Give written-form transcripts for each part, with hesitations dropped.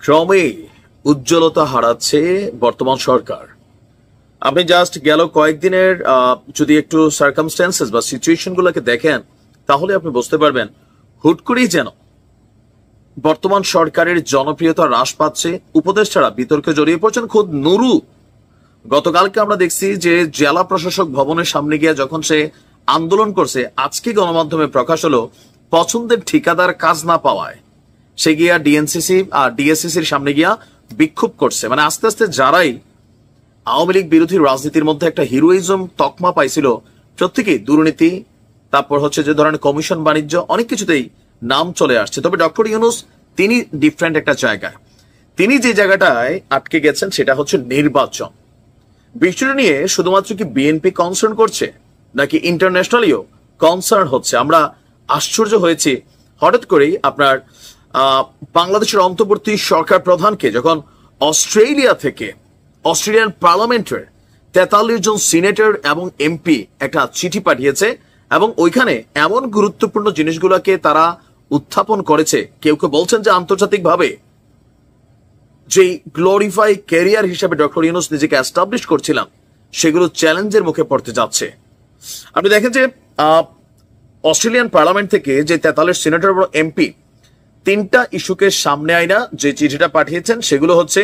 ক্রমেই উজ্জ্বলতা হারাচ্ছে বর্তমান সরকার। আপনি জাস্ট গেল কয়েকদিনের যদি একটু সার্কামস্ট্যান্সেস বা সিচুয়েশন গুলোকে দেখেন, তাহলে আপনি বুঝতে পারবেন হুট করেই যেন বর্তমান সরকারের জনপ্রিয়তা হ্রাস পাচ্ছে। উপদেষ্টারা বিতর্কে জড়িয়ে পড়ছেন। খোদ নুরু গতকালকে আমরা দেখছি যে জেলা প্রশাসক ভবনের সামনে গিয়ে যখন সে আন্দোলন করছে, আজকে গণমাধ্যমে প্রকাশ হলো পছন্দের ঠিকাদার কাজ না পাওয়ায় সে গিয়া ডিএনসিসি আর ডিএসসিসির সামনে গিয়া বিক্ষোভ করছে। মানে আস্তে আস্তে যারাই আওয়ামী লীগ বিরোধী রাজনীতির মধ্যে একটা হিরোইজম তকমা পাইছিল, প্রত্যেকেই দুর্নীতি, তারপর হচ্ছে যে ধরনের কমিশন বাণিজ্য, অনেক কিছুতেই নাম চলে আসছে। তবে ডক্টর ইউনূস তিনি ডিফারেন্ট একটা জায়গায়, তিনি যে জায়গাটায় আটকে গেছেন সেটা হচ্ছে নির্বাচন। বিষয়টা নিয়ে শুধুমাত্র কি বিএনপি কনসার্ন করছে নাকি ইন্টারন্যাশনালিও কনসার্ন হচ্ছে? আমরা আশ্চর্য হয়েছি হঠাৎ করেই আপনার বাংলাদেশের অন্তর্বর্তী সরকার প্রধানকে যখন অস্ট্রেলিয়া থেকে অস্ট্রেলিয়ান পার্লামেন্টের 43 জন সিনেটর এবং এমপি একটা চিঠি পাঠিয়েছে এবং ওইখানে এমন গুরুত্বপূর্ণ জিনিসগুলোকে তারা উত্থাপন করেছে। কেউ কেউ বলছেন যে আন্তর্জাতিকভাবে যে গ্লোরিফাই ক্যারিয়ার হিসেবে ডক্টর ইউনূস নিজেকে এস্টাবলিশ করছিলাম, সেগুলো চ্যালেঞ্জের মুখে পড়তে যাচ্ছে। আপনি দেখেন যে অস্ট্রেলিয়ান পার্লামেন্ট থেকে যে 43 সিনেটর এবং এমপি তিনটা ইস্যুকে সামনে আইনা যে চিঠিটা পাঠিয়েছেন, সেগুলো হচ্ছে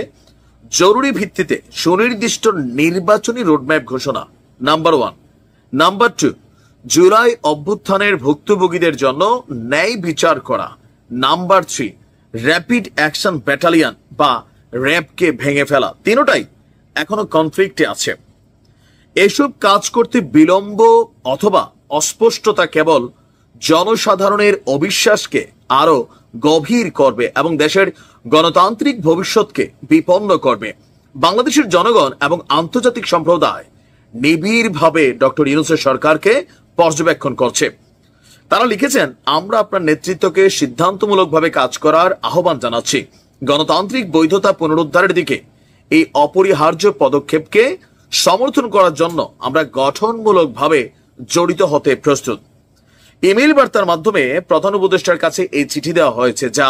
জরুরি ভিত্তিতে সুনির্দিষ্ট নির্বাচনী রোডম্যাপ ঘোষণা, নাম্বার 1। নাম্বার 2, জুলাই অভ্যুত্থানের ভুক্তভোগীদের জন্য ন্যায় বিচার করা। নাম্বার 3, র্যাপিড অ্যাকশন ব্যাটালিয়ন বা র্যাবকে ভেঙে ফেলা। তিনটাই এখনো কনফ্লিক্টে আছে। এসব কাজ করতে বিলম্ব অথবা অস্পষ্টতা কেবল জনসাধারণের অবিশ্বাসকে আরো গভীর করবে এবং দেশের গণতান্ত্রিক ভবিষ্যৎকে বিপন্ন করবে। বাংলাদেশের জনগণ এবং আন্তর্জাতিক সম্প্রদায় নিবিড়ভাবে ডক্টর ইউনূসের সরকারকে পর্যবেক্ষণ করছে। তারা লিখেছেন, আমরা আপনার নেতৃত্বকে সিদ্ধান্তমূলকভাবে কাজ করার আহ্বান জানাচ্ছি। গণতান্ত্রিক বৈধতা পুনরুদ্ধারের দিকে এই অপরিহার্য পদক্ষেপকে সমর্থন করার জন্য আমরা গঠনমূলকভাবে জড়িত হতে প্রস্তুত। ইমেইল বার্তার মাধ্যমে প্রধান উপদেষ্টার কাছে এই চিঠি দেওয়া হয়েছে, যা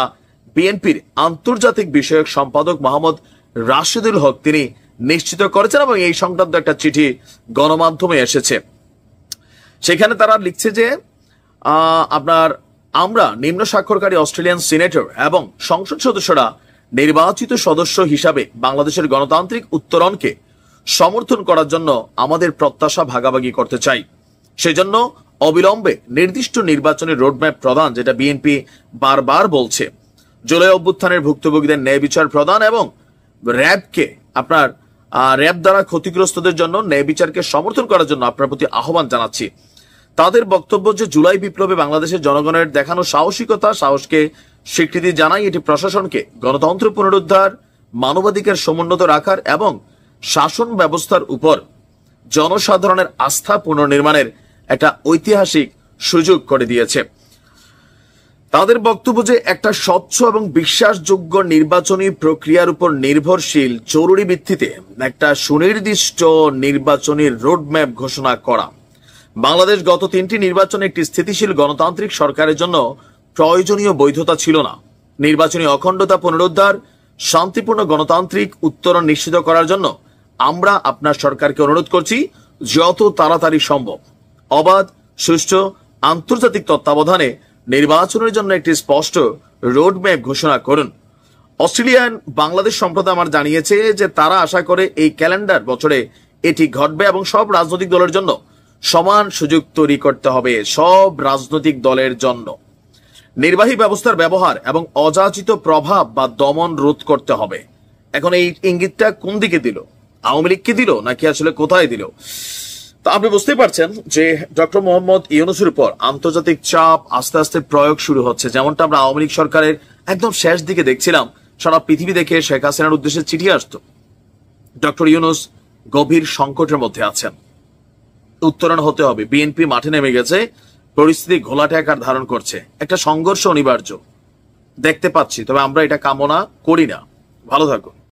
বিএনপির আন্তর্জাতিক বিষয়ক সম্পাদক মোহাম্মদ রাশেদুল হক তিনি নিশ্চিত করেছেন এবং এই সংক্রান্ত একটা চিঠি গণমাধ্যমে এসেছে। সেখানে তারা লিখছে যে আমরা নিম্ন স্বাক্ষরকারী অস্ট্রেলিয়ান সিনেটর এবং সংসদ সদস্যরা নির্বাচিত সদস্য হিসাবে বাংলাদেশের গণতান্ত্রিক উত্তরণকে সমর্থন করার জন্য আমাদের প্রত্যাশা ভাগাভাগি করতে চাই। সেজন্য অবিলম্বে নির্দিষ্ট নির্বাচনী রোডম্যাপ প্রদান, যেটা বিএনপি বারবার বলছে, জুলাই অভ্যুত্থানের ভুক্তভোগীদের ন্যায় বিচার প্রদান এবং র্যাবকে র্যাব দ্বারা ক্ষতিগ্রস্তদের জন্য ন্যায় বিচারকে সমর্থন করার জন্য আপনার প্রতি আহ্বান জানাচ্ছি। তাদের বক্তব্য যে জুলাই বিপ্লবে বাংলাদেশের জনগণের দেখানো সাহসকে স্বীকৃতি জানাই। এটি প্রশাসনকে গণতন্ত্র পুনরুদ্ধার, মানবাধিকার সমুন্নত রাখার এবং শাসন ব্যবস্থার উপর জনসাধারণের আস্থা পুনর্নির্মাণের একটা ঐতিহাসিক সুযোগ করে দিয়েছে। তাদের বক্তব্য যে একটা স্বচ্ছ এবং বিশ্বাসযোগ্য নির্বাচনী প্রক্রিয়ার উপর নির্ভরশীল জরুরি ভিত্তিতে একটা সুনির্দিষ্ট নির্বাচনী রোডম্যাপ ঘোষণা করা। বাংলাদেশ গত 3টি নির্বাচনে একটি স্থিতিশীল গণতান্ত্রিক সরকারের জন্য প্রয়োজনীয় বৈধতা ছিল না। নির্বাচনী অখণ্ডতা পুনরুদ্ধার, শান্তিপূর্ণ গণতান্ত্রিক উত্তরণ নিশ্চিত করার জন্য আমরা আপনার সরকারকে অনুরোধ করছি, যত তাড়াতাড়ি সম্ভব অবাধ, সুষ্ঠু, আন্তর্জাতিক তত্ত্বাবধানে নির্বাচনের জন্য একটি স্পষ্ট রোডম্যাপ ঘোষণা করুন। অস্ট্রেলিয়ান বাংলাদেশ সম্প্রদায় আমার জানিয়েছে যে তারা আশা করে এই ক্যালেন্ডার বছরে এটি ঘটবে এবং সব রাজনৈতিক দলের জন্য সমান সুযোগ তৈরি করতে হবে। সব রাজনৈতিক দলের জন্য নির্বাহী ব্যবস্থার ব্যবহার এবং অযাচিত প্রভাব বা দমন রোধ করতে হবে। এখন এই ইঙ্গিতটা কোন দিকে দিল? আওয়ামী লীগকে দিল নাকি আসলে কোথায় দিল? তো আপনি বুঝতেই পারছেন যে ডক্টর মোহাম্মদ ইউনূসের উপর আন্তর্জাতিক চাপ আস্তে আস্তে প্রয়োগ শুরু হচ্ছে। যেমনটা আমরা আওয়ামী লীগ সরকারের একদম শেষ দিকে দেখছিলাম, সারা পৃথিবী দেখে শেখ হাসিনার উদ্দেশ্যে চিঠি আসতো। ডক্টর ইউনূস গভীর সংকটের মধ্যে আছেন, উত্তরণ হতে হবে। বিএনপি মাঠে নেমে গেছে, পরিস্থিতি ঘোলাটে আকার ধারণ করছে, একটা সংঘর্ষ অনিবার্য দেখতে পাচ্ছি। তবে আমরা এটা কামনা করি না। ভালো থাকুন।